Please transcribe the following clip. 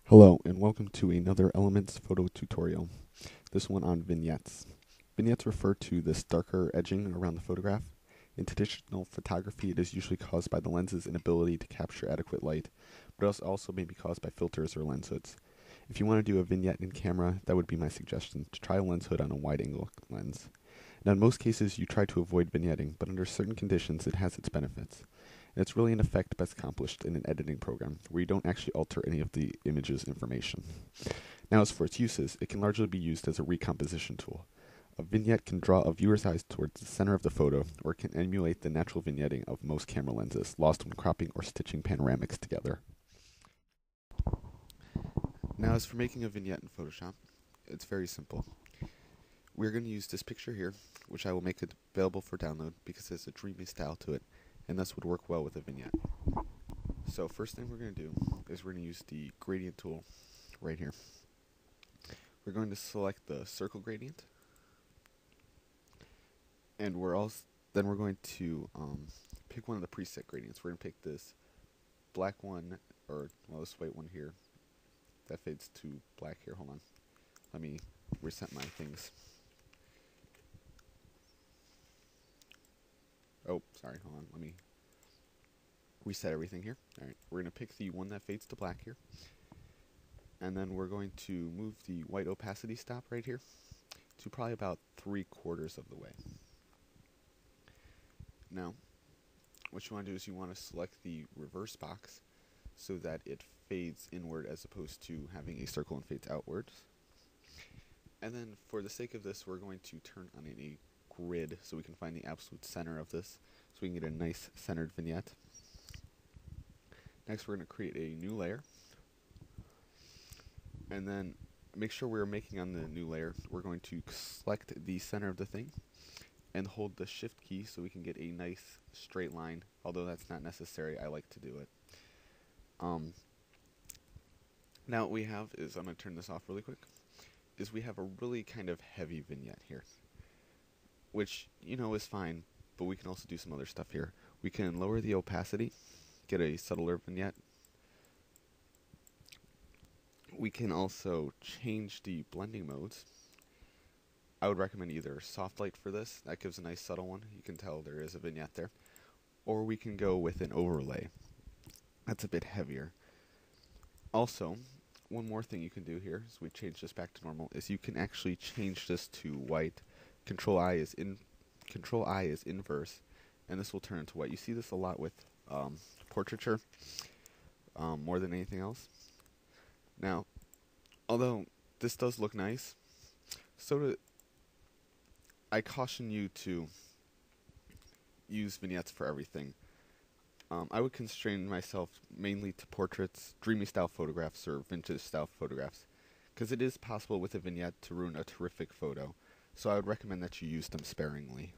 Hello, and welcome to another Elements photo tutorial, this one on vignettes. Vignettes refer to this darker edging around the photograph. In traditional photography, it is usually caused by the lens's inability to capture adequate light, but it also may be caused by filters or lens hoods. If you want to do a vignette in camera, that would be my suggestion, to try a lens hood on a wide-angle lens. Now, in most cases, you try to avoid vignetting, but under certain conditions, it has its benefits. And it's really an effect best accomplished in an editing program, where you don't actually alter any of the image's information. Now, as for its uses, it can largely be used as a recomposition tool. A vignette can draw a viewer's eyes towards the center of the photo, or it can emulate the natural vignetting of most camera lenses, lost when cropping or stitching panoramics together. Now, as for making a vignette in Photoshop, it's very simple. We're going to use this picture here, which I will make available for download because it has a dreamy style to it, and thus would work well with a vignette. So first thing we're going to do is we're going to use the gradient tool right here. We're going to select the circle gradient, and then we're going to pick one of the preset gradients. We're going to pick this black one, or well, this white one here. That fades to black here. Hold on. Let me reset my things. Oh, sorry, hold on. Let me reset everything here. Alright, we're going to pick the one that fades to black here. And then we're going to move the white opacity stop right here to probably about 3/4 of the way. Now, what you want to do is you want to select the reverse box so that it fades inward as opposed to having a circle and fades outwards. And then for the sake of this, we're going to turn on a grid so we can find the absolute center of this, so we can get a nice centered vignette. Next, we're going to create a new layer, and then make sure we're making on the new layer. We're going to select the center of the thing and hold the shift key so we can get a nice straight line, although that's not necessary. I like to do it. Now what we have is, I'm going to turn this off really quick, is we have a really kind of heavy vignette here, which, you know, is fine, but we can also do some other stuff here. We can lower the opacity, get a subtler vignette. We can also change the blending modes. I would recommend either soft light for this, that gives a nice subtle one, you can tell there is a vignette there, or we can go with an overlay. That's a bit heavier. Also, one more thing you can do here, so we change this back to normal, is you can actually change this to white. Control I is inverse, and this will turn into white. You see this a lot with portraiture, more than anything else. Now, although this does look nice, I caution you to use vignettes for everything. I would constrain myself mainly to portraits, dreamy style photographs, or vintage style photographs, because it is possible with a vignette to ruin a terrific photo, so I would recommend that you use them sparingly.